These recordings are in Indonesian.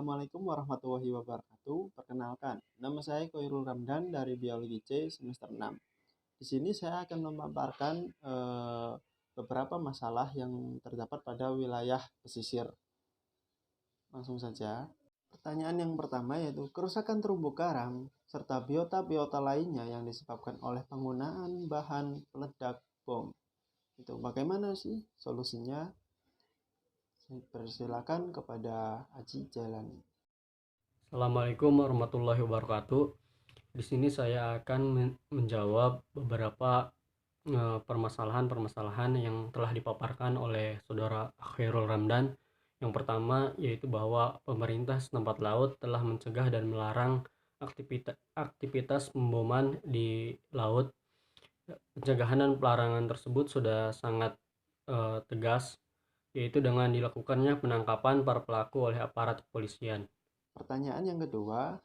Assalamualaikum warahmatullahi wabarakatuh. Perkenalkan, nama saya Koirul Ramdan dari Biologi C semester 6. Di sini saya akan memaparkan beberapa masalah yang terdapat pada wilayah pesisir. Langsung saja. Pertanyaan yang pertama yaitu kerusakan terumbu karang serta biota-biota lainnya yang disebabkan oleh penggunaan bahan peledak bom. Itu bagaimana sih solusinya? Saya persilakan kepada Aji Jalani. Assalamualaikum warahmatullahi wabarakatuh. Di sini saya akan menjawab beberapa permasalahan-permasalahan yang telah dipaparkan oleh saudara Khairul Ramdan. Yang pertama yaitu bahwa pemerintah setempat laut telah mencegah dan melarang aktivitas pemboman di laut. Pencegahan dan pelarangan tersebut sudah sangat tegas, yaitu dengan dilakukannya penangkapan para pelaku oleh aparat kepolisian. Pertanyaan yang kedua,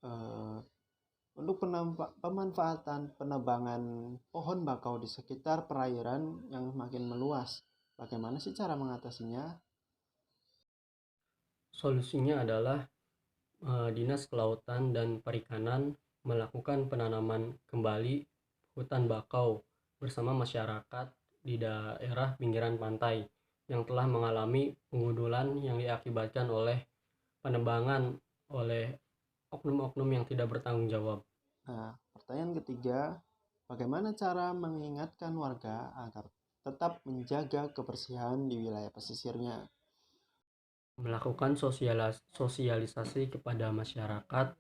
eh, untuk pemanfaatan penebangan pohon bakau di sekitar perairan yang makin meluas, bagaimana sih cara mengatasinya? Solusinya adalah Dinas Kelautan dan Perikanan melakukan penanaman kembali hutan bakau bersama masyarakat di daerah pinggiran pantai yang telah mengalami pengundulan yang diakibatkan oleh penebangan oleh oknum-oknum yang tidak bertanggung jawab. Nah, pertanyaan ketiga, bagaimana cara mengingatkan warga agar tetap menjaga kebersihan di wilayah pesisirnya? Melakukan sosialisasi kepada masyarakat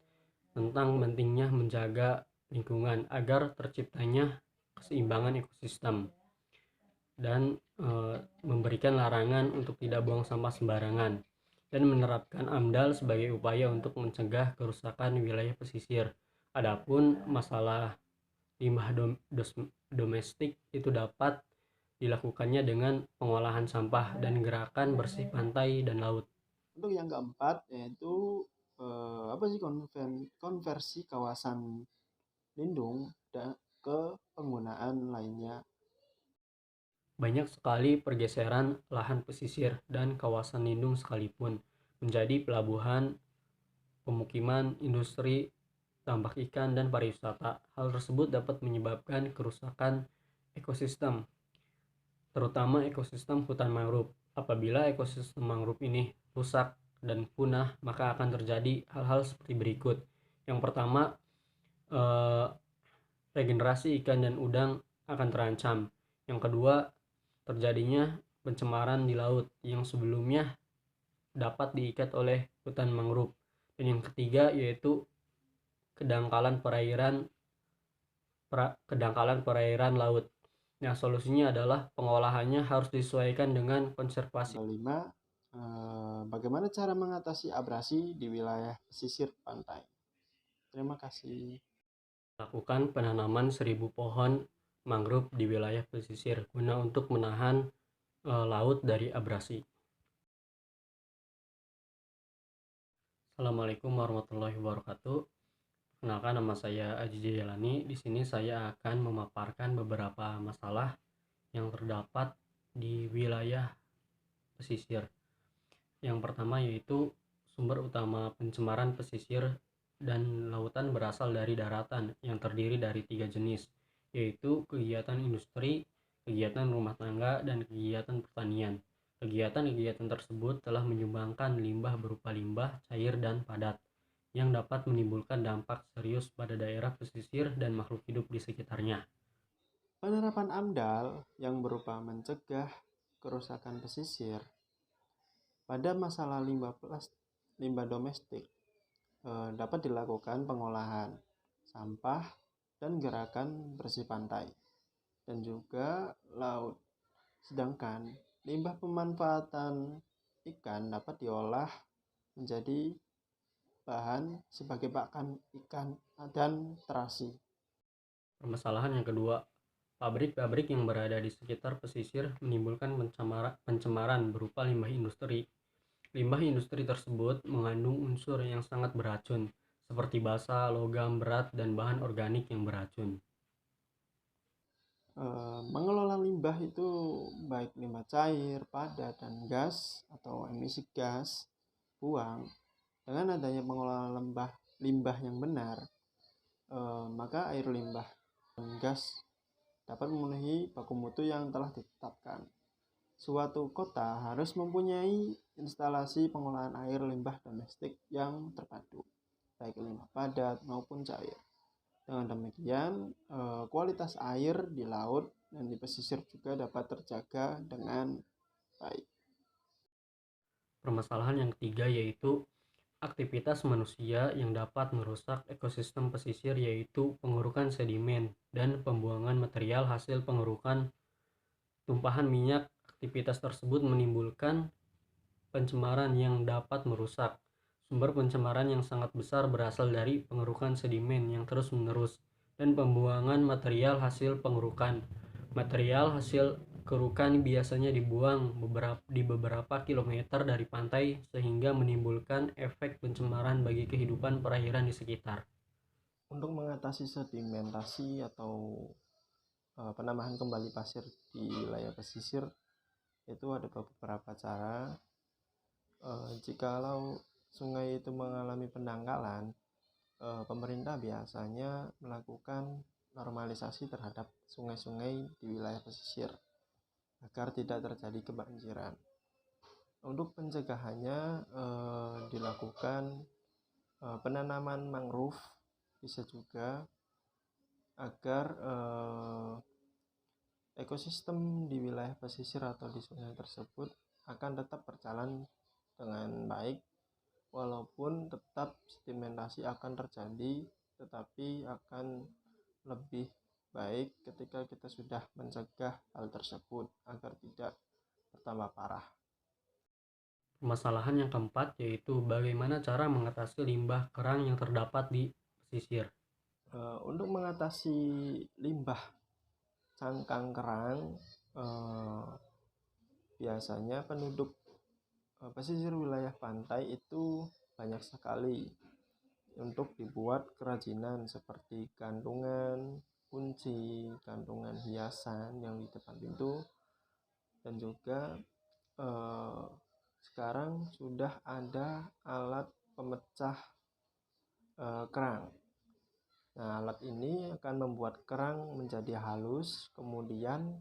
tentang pentingnya menjaga lingkungan agar terciptanya keseimbangan ekosistem dan memberikan larangan untuk tidak buang sampah sembarangan dan menerapkan AMDAL sebagai upaya untuk mencegah kerusakan wilayah pesisir. Adapun masalah limbah domestik itu dapat dilakukannya dengan pengolahan sampah dan gerakan bersih pantai dan laut. Untuk yang keempat yaitu apa sih konversi kawasan lindung ke penggunaan lainnya. Banyak sekali pergeseran lahan pesisir dan kawasan lindung sekalipun menjadi pelabuhan, pemukiman, industri, tambak ikan, dan pariwisata. Hal tersebut dapat menyebabkan kerusakan ekosistem, terutama ekosistem hutan mangrove. Apabila ekosistem mangrove ini rusak dan punah, maka akan terjadi hal-hal seperti berikut. Yang pertama, eh, regenerasi ikan dan udang akan terancam. Yang kedua, terjadinya pencemaran di laut yang sebelumnya dapat diikat oleh hutan mangrove. Dan yang ketiga yaitu kedangkalan perairan laut. Nah, solusinya adalah pengolahannya harus disesuaikan dengan konservasi. Kelima, bagaimana cara mengatasi abrasi di wilayah pesisir pantai? Terima kasih. Lakukan penanaman 1.000 pohon mangrove di wilayah pesisir guna untuk menahan laut dari abrasi. Assalamualaikum warahmatullahi wabarakatuh. Kenalkan, nama saya Aji Jalani. Di sini saya akan memaparkan beberapa masalah yang terdapat di wilayah pesisir. Yang pertama yaitu sumber utama pencemaran pesisir dan lautan berasal dari daratan yang terdiri dari 3 jenis, yaitu kegiatan industri, kegiatan rumah tangga, dan kegiatan pertanian. Kegiatan-kegiatan tersebut telah menyumbangkan limbah berupa limbah cair dan padat yang dapat menimbulkan dampak serius pada daerah pesisir dan makhluk hidup di sekitarnya. Penerapan AMDAL yang berupa mencegah kerusakan pesisir pada masalah limbah domestik dapat dilakukan pengolahan sampah dan gerakan bersih pantai dan juga laut. Sedangkan limbah pemanfaatan ikan dapat diolah menjadi bahan sebagai pakan ikan dan terasi. Permasalahan yang kedua, pabrik-pabrik yang berada di sekitar pesisir menimbulkan pencemaran berupa limbah industri. Limbah industri tersebut mengandung unsur yang sangat beracun, seperti basa, logam berat, dan bahan organik yang beracun. Mengelola limbah itu baik limbah cair, padat, dan gas atau emisi gas buang Dengan adanya pengelolaan limbah yang benar, maka air limbah dan gas dapat memenuhi baku mutu yang telah ditetapkan. Suatu kota harus mempunyai instalasi pengolahan air limbah domestik yang terpadu, baik limbah padat maupun cair. Dengan demikian, kualitas air di laut dan di pesisir juga dapat terjaga dengan baik. Permasalahan yang ketiga yaitu aktivitas manusia yang dapat merusak ekosistem pesisir, yaitu pengurukan sedimen dan pembuangan material hasil pengurukan tumpahan minyak. Aktivitas tersebut menimbulkan pencemaran yang dapat merusak. Sumber pencemaran yang sangat besar berasal dari pengerukan sedimen yang terus-menerus dan pembuangan material hasil pengerukan. Material hasil kerukan biasanya dibuang di beberapa kilometer dari pantai sehingga menimbulkan efek pencemaran bagi kehidupan perairan di sekitar. Untuk mengatasi sedimentasi atau penambahan kembali pasir di wilayah pesisir, itu ada beberapa cara. Jikalau sungai itu mengalami pendangkalan, pemerintah biasanya melakukan normalisasi terhadap sungai-sungai di wilayah pesisir agar tidak terjadi kebanjiran. Untuk pencegahannya dilakukan penanaman mangrove, bisa juga agar ekosistem di wilayah pesisir atau di sungai tersebut akan tetap berjalan dengan baik, walaupun tetap sedimentasi akan terjadi, tetapi akan lebih baik ketika kita sudah mencegah hal tersebut agar tidak bertambah parah. Permasalahan yang keempat yaitu bagaimana cara mengatasi limbah kerang yang terdapat di pesisir. Untuk mengatasi limbah cangkang kerang, biasanya penduduk pesisir wilayah pantai itu banyak sekali untuk dibuat kerajinan seperti gantungan kunci, gantungan hiasan yang di depan pintu, dan juga sekarang sudah ada alat pemecah kerang. Nah, alat ini akan membuat kerang menjadi halus, kemudian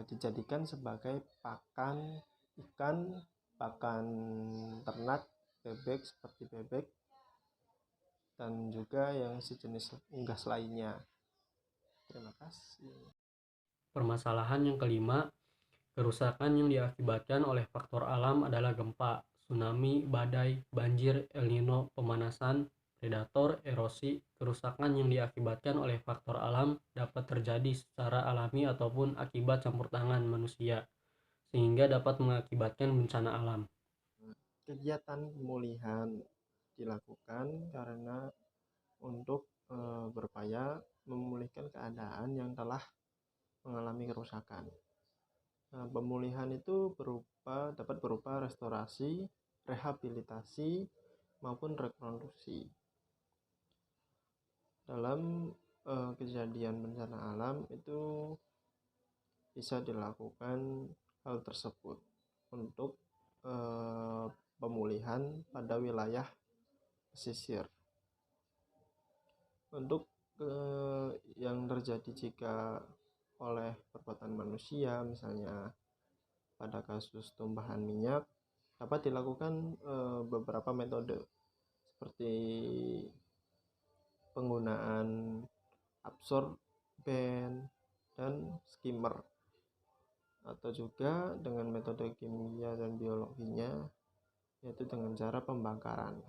dijadikan sebagai pakan ikan, pakan ternak, bebek seperti bebek, dan juga yang sejenis unggas lainnya. Terima kasih. Permasalahan yang kelima, kerusakan yang diakibatkan oleh faktor alam adalah gempa, tsunami, badai, banjir, El Nino, pemanasan, predator, erosi. Kerusakan yang diakibatkan oleh faktor alam dapat terjadi secara alami ataupun akibat campur tangan manusia, sehingga dapat mengakibatkan bencana alam. Kegiatan pemulihan dilakukan karena untuk berupaya memulihkan keadaan yang telah mengalami kerusakan. Nah, pemulihan itu dapat berupa restorasi, rehabilitasi, maupun rekonstruksi. Dalam kejadian bencana alam itu bisa dilakukan hal tersebut untuk pemulihan pada wilayah pesisir. Untuk yang terjadi jika oleh perbuatan manusia, misalnya pada kasus tumpahan minyak, dapat dilakukan beberapa metode seperti penggunaan absorben dan skimmer, atau juga dengan metode kimia dan biologinya, yaitu dengan cara pembakaran.